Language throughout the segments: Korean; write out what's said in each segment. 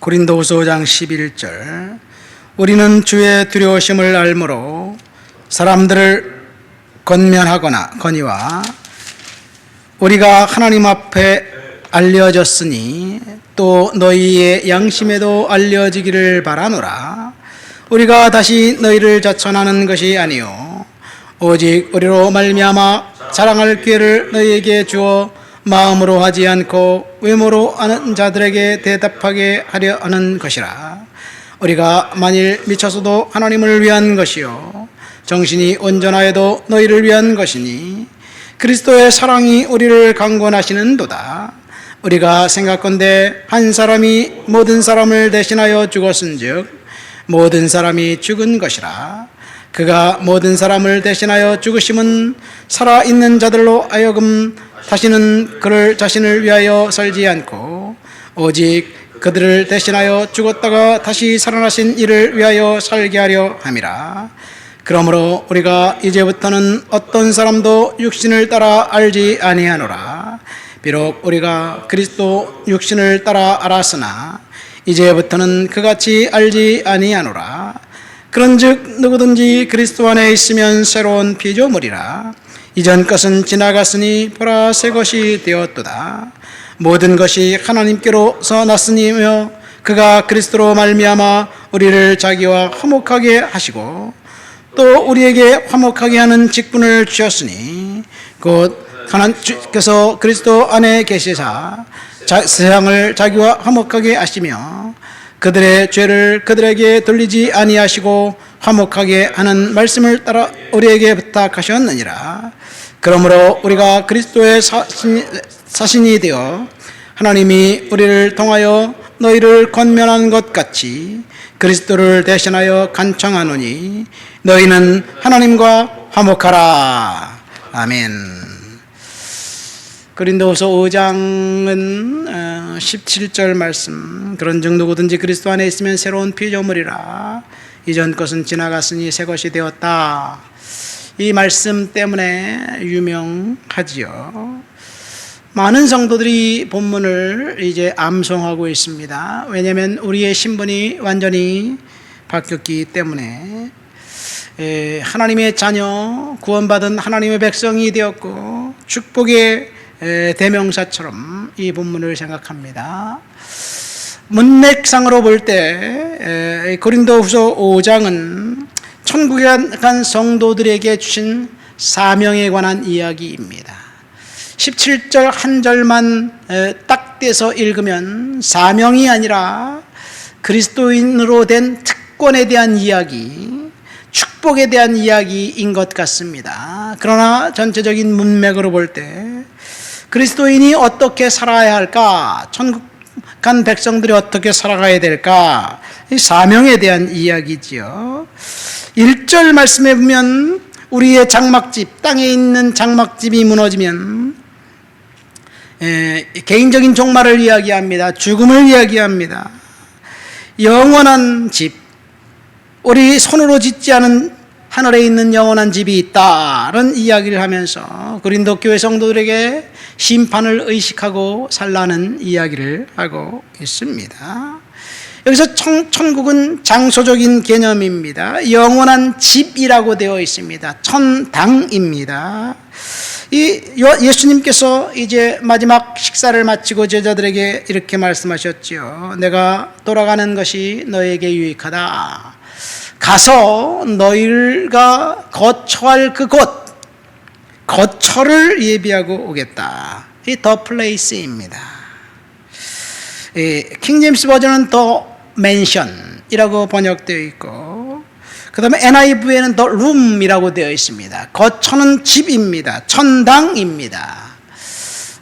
고린도후서 5장 11절 우리는 주의 두려우심을 알므로 사람들을 건면하거니와 우리가 하나님 앞에 알려졌으니 또 너희의 양심에도 알려지기를 바라노라. 우리가 다시 너희를 자천하는 것이 아니요 오직 우리로 말미암아 자랑할 기회를 너희에게 주어 마음으로 하지 않고 외모로 아는 자들에게 대답하게 하려 하는 것이라. 우리가 만일 미쳐서도 하나님을 위한 것이요 정신이 온전하여도 너희를 위한 것이니 그리스도의 사랑이 우리를 강권하시는도다. 우리가 생각건대 한 사람이 모든 사람을 대신하여 죽었은즉 모든 사람이 죽은 것이라. 그가 모든 사람을 대신하여 죽으심은 살아있는 자들로 하여금 다시는 그를 자신을 위하여 살지 않고 오직 그들을 대신하여 죽었다가 다시 살아나신 이를 위하여 살게 하려 함이라. 그러므로 우리가 이제부터는 어떤 사람도 육신을 따라 알지 아니하노라. 비록 우리가 그리스도 육신을 따라 알았으나 이제부터는 그같이 알지 아니하노라. 그런즉 누구든지 그리스도 안에 있으면 새로운 피조물이라. 이전 것은 지나갔으니 보라 새 것이 되었도다. 모든 것이 하나님께로서 났으니며 그가 그리스도로 말미암아 우리를 자기와 화목하게 하시고 또 우리에게 화목하게 하는 직분을 주셨으니 곧 하나님께서 그리스도 안에 계시사 세상을 자기와 화목하게 하시며 그들의 죄를 그들에게 돌리지 아니하시고 화목하게 하는 말씀을 따라 우리에게 부탁하셨느니라. 그러므로 우리가 그리스도의 사신이 되어 하나님이 우리를 통하여 너희를 권면한 것 같이 그리스도를 대신하여 간청하노니 너희는 하나님과 화목하라. 아멘. 고린도후서 5장은 17절 말씀. 그런즉 누구든지 그리스도 안에 있으면 새로운 피조물이라. 이전 것은 지나갔으니 새 것이 되었다. 이 말씀 때문에 유명하지요. 많은 성도들이 본문을 이제 암송하고 있습니다. 왜냐하면 우리의 신분이 완전히 바뀌었기 때문에 하나님의 자녀, 구원받은 하나님의 백성이 되었고 축복의 대명사처럼 이 본문을 생각합니다. 문맥상으로 볼 때 고린도후서 5장은 천국에 간 성도들에게 주신 사명에 관한 이야기입니다. 17절 한 절만 딱 떼서 읽으면 사명이 아니라 그리스도인으로 된 특권에 대한 이야기, 축복에 대한 이야기인 것 같습니다. 그러나 전체적인 문맥으로 볼 때 그리스도인이 어떻게 살아야 할까? 천국 간 백성들이 어떻게 살아가야 될까? 이 사명에 대한 이야기지요. 1절 말씀에 보면 우리의 장막집, 땅에 있는 장막집이 무너지면 개인적인 종말을 이야기합니다. 죽음을 이야기합니다. 영원한 집, 우리 손으로 짓지 않은 하늘에 있는 영원한 집이 있다는 이야기를 하면서 고린도 교회 성도들에게 심판을 의식하고 살라는 이야기를 하고 있습니다. 여기서 천국은 장소적인 개념입니다. 영원한 집이라고 되어 있습니다. 천당입니다. 예수님께서 이제 마지막 식사를 마치고 제자들에게 이렇게 말씀하셨지요. 내가 돌아가는 것이 너에게 유익하다. 가서 너희가 거처할 그곳, 거처를 예비하고 오겠다. 이 더 플레이스입니다. 킹제임스 버전은 더 맨션이라고 번역되어 있고 그 다음에 NIV에는 더 룸이라고 되어 있습니다. 거처는 집입니다. 천당입니다.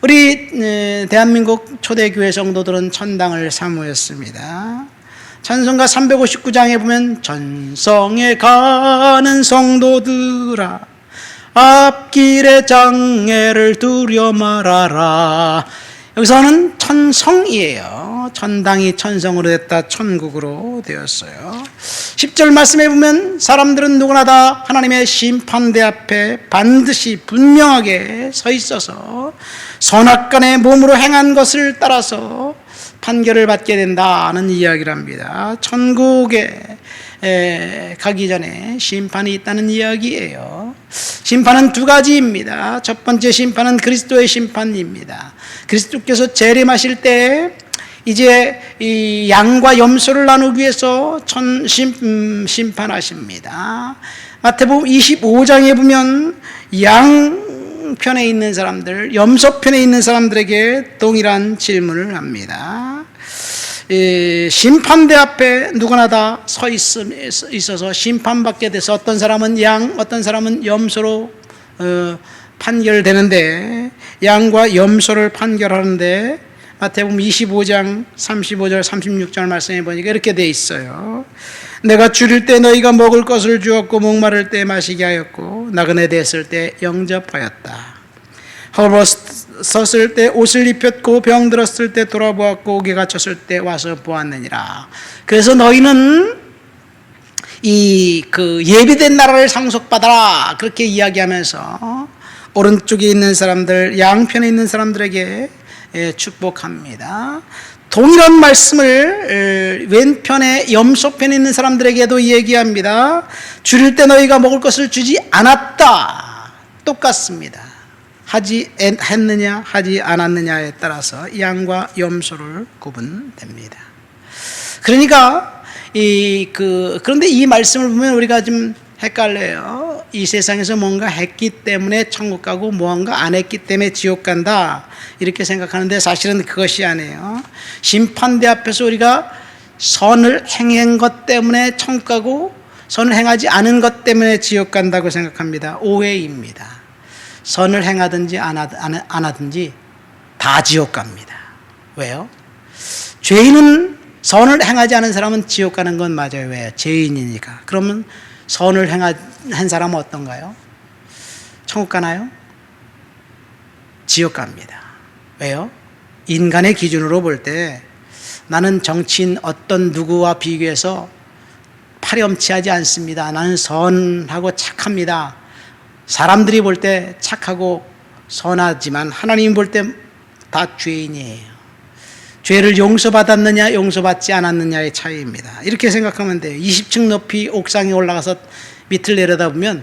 우리 대한민국 초대교회 성도들은 천당을 사모했습니다. 찬송가 359장에 보면 전성에 가는 성도들아 앞길의 장애를 두려 말아라. 여기서는 천성이에요. 천당이 천성으로 됐다. 천국으로 되었어요. 10절 말씀에 보면 사람들은 누구나 다 하나님의 심판대 앞에 반드시 분명하게 서 있어서 선악간의 몸으로 행한 것을 따라서 판결을 받게 된다는 이야기를 합니다. 천국에 가기 전에 심판이 있다는 이야기예요. 심판은 두 가지입니다. 첫 번째 심판은 그리스도의 심판입니다. 그리스도께서 재림하실 때 이제 이 양과 염소를 나누기 위해서 심판하십니다. 마태복음 25장에 보면 양편에 있는 사람들, 염소편에 있는 사람들에게 동일한 질문을 합니다. 심판대 앞에 누구나 다 서 있어서 심판받게 돼서 어떤 사람은 양, 어떤 사람은 염소로 판결되는데, 양과 염소를 판결하는데 마태복음 25장 35절 36절 말씀해 보니까 이렇게 돼 있어요. 내가 줄일 때 너희가 먹을 것을 주었고 목마를 때 마시게 하였고 나그네 됐을 때 영접하였다. 헐벗었을 때 옷을 입혔고 병들었을 때 돌아보았고 옥에 갇혔을 때 와서 보았느니라. 그래서 너희는 예비된 나라를 상속받아라, 그렇게 이야기하면서 오른쪽에 있는 사람들, 양편에 있는 사람들에게 축복합니다. 동일한 말씀을 왼편에 염소편에 있는 사람들에게도 얘기합니다. 줄일 때 너희가 먹을 것을 주지 않았다. 똑같습니다. 했느냐 하지 않았느냐에 따라서 양과 염소를 구분됩니다. 그러니까 그런데 이 말씀을 보면 우리가 좀 헷갈려요. 이 세상에서 뭔가 했기 때문에 천국 가고 뭔가 안 했기 때문에 지옥 간다, 이렇게 생각하는데 사실은 그것이 아니에요. 심판대 앞에서 우리가 선을 행한 것 때문에 천국 가고 선을 행하지 않은 것 때문에 지옥 간다고 생각합니다. 오해입니다. 선을 행하든지 안 하든지 다 지옥 갑니다. 왜요? 죄인은, 선을 행하지 않은 사람은 지옥 가는 건 맞아요. 왜요? 죄인이니까. 그러면 선을 한 사람은 어떤가요? 천국 가나요? 지옥 갑니다. 왜요? 인간의 기준으로 볼 때 나는 정치인 어떤 누구와 비교해서 파렴치하지 않습니다. 나는 선하고 착합니다. 사람들이 볼 때 착하고 선하지만 하나님 볼 때 다 죄인이에요. 죄를 용서받았느냐 용서받지 않았느냐의 차이입니다. 이렇게 생각하면 돼요. 20층 높이 옥상에 올라가서 밑을 내려다보면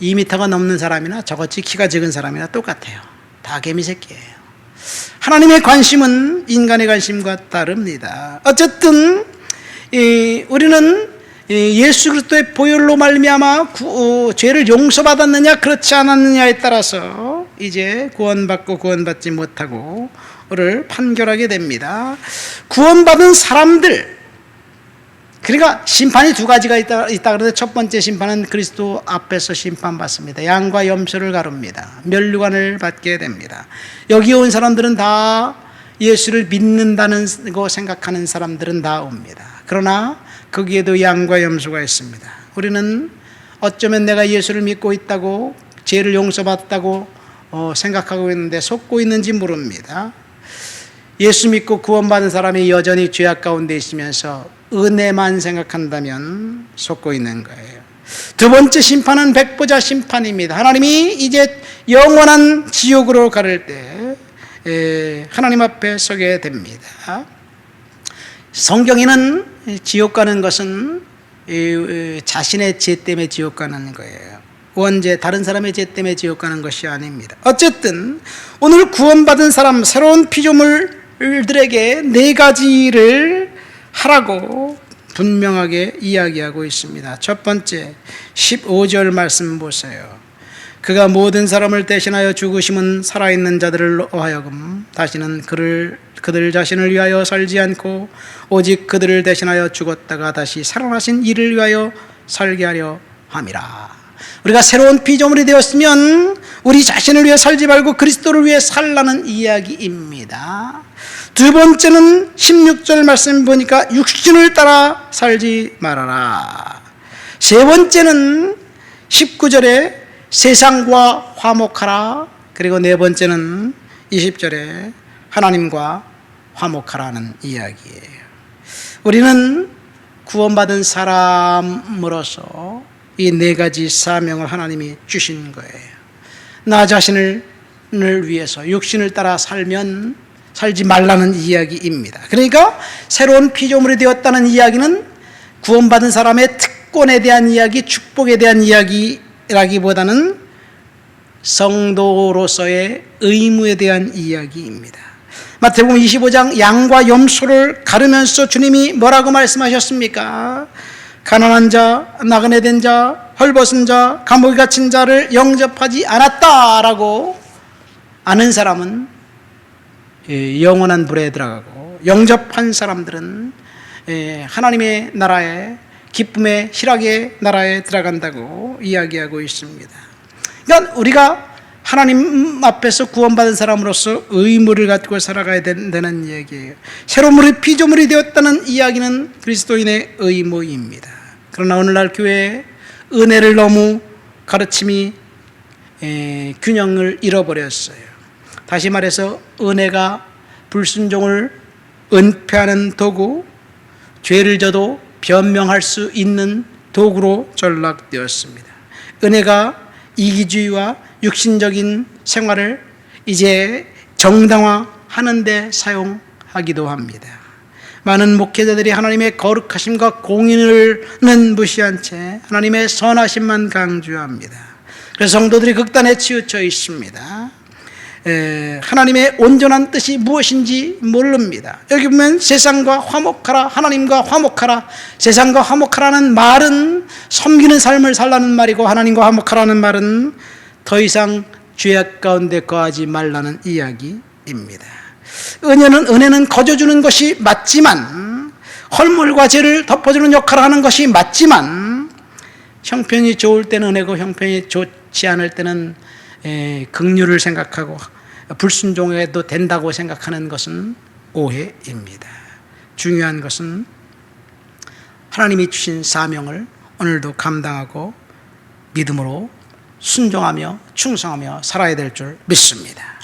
2m가 넘는 사람이나 저같이 키가 적은 사람이나 똑같아요. 다 개미새끼예요. 하나님의 관심은 인간의 관심과 다릅니다. 어쨌든 우리는 예수 그리스도의 보혈로 말미암아 죄를 용서받았느냐 그렇지 않았느냐에 따라서 이제 구원받고 구원받지 못하고 를 판결하게 됩니다. 구원받은 사람들, 그러니까 심판이 두 가지가 있다 그러는데 첫 번째 심판은 그리스도 앞에서 심판받습니다. 양과 염소를 가릅니다. 면류관을 받게 됩니다. 여기 온 사람들은 다 예수를 믿는다는 거 생각하는 사람들은 다 옵니다. 그러나 거기에도 양과 염소가 있습니다. 우리는 어쩌면 내가 예수를 믿고 있다고, 죄를 용서받았다고 생각하고 있는데 속고 있는지 모릅니다. 예수 믿고 구원받은 사람이 여전히 죄악 가운데 있으면서 은혜만 생각한다면 속고 있는 거예요. 두 번째 심판은 백보자 심판입니다. 하나님이 이제 영원한 지옥으로 가를 때 하나님 앞에 서게 됩니다. 성경에는 지옥 가는 것은 자신의 죄 때문에 지옥 가는 거예요. 원죄, 다른 사람의 죄 때문에 지옥 가는 것이 아닙니다. 어쨌든 오늘 구원받은 사람, 새로운 피조물들에게 네 가지를 하라고 분명하게 이야기하고 있습니다. 첫 번째 15절 말씀 보세요. 그가 모든 사람을 대신하여 죽으심은 살아있는 자들을 하여금 다시는 그들 자신을 위하여 살지 않고 오직 그들을 대신하여 죽었다가 다시 살아나신 이를 위하여 살게 하려 함이라. 우리가 새로운 피조물이 되었으면 우리 자신을 위해 살지 말고 그리스도를 위해 살라는 이야기입니다. 두 번째는 16절 말씀 보니까 육신을 따라 살지 말아라. 세 번째는 19절에 세상과 화목하라. 그리고 네 번째는 20절에 하나님과 화목하라는 이야기예요. 우리는 구원받은 사람으로서 이 네 가지 사명을 하나님이 주신 거예요. 나 자신을 위해서 육신을 따라 살면 살지 말라는 이야기입니다. 그러니까 새로운 피조물이 되었다는 이야기는 구원받은 사람의 특권에 대한 이야기, 축복에 대한 이야기라기보다는 성도로서의 의무에 대한 이야기입니다. 마태복음 25장 양과 염소를 가르면서 주님이 뭐라고 말씀하셨습니까? 가난한 자, 나그네 된 자, 헐벗은 자, 감옥에 갇힌 자를 영접하지 않았다라고 아는 사람은 영원한 불에 들어가고, 영접한 사람들은 하나님의 나라에, 기쁨의 희락의 나라에 들어간다고 이야기하고 있습니다. 그러니까 우리가 하나님 앞에서 구원받은 사람으로서 의무를 갖고 살아가야 된다는 이야기예요. 새로운 피조물이 되었다는 이야기는 그리스도인의 의무입니다. 그러나 오늘날 교회에 은혜를 너무 가르침이 균형을 잃어버렸어요. 다시 말해서 은혜가 불순종을 은폐하는 도구, 죄를 져도 변명할 수 있는 도구로 전락되었습니다. 은혜가 이기주의와 육신적인 생활을 이제 정당화하는 데 사용하기도 합니다. 많은 목회자들이 하나님의 거룩하심과 공의는 무시한 채 하나님의 선하심만 강조합니다. 그래서 성도들이 극단에 치우쳐 있습니다. 하나님의 온전한 뜻이 무엇인지 모릅니다. 여기 보면 세상과 화목하라, 하나님과 화목하라. 세상과 화목하라는 말은 섬기는 삶을 살라는 말이고, 하나님과 화목하라는 말은 더 이상 죄악 가운데 거하지 말라는 이야기입니다. 은혜는 거저주는 것이 맞지만, 헐물과 죄를 덮어주는 역할을 하는 것이 맞지만, 형편이 좋을 때는 은혜고 형편이 좋지 않을 때는 긍휼을 생각하고 불순종해도 된다고 생각하는 것은 오해입니다. 중요한 것은 하나님이 주신 사명을 오늘도 감당하고 믿음으로 순종하며 충성하며 살아야 될 줄 믿습니다.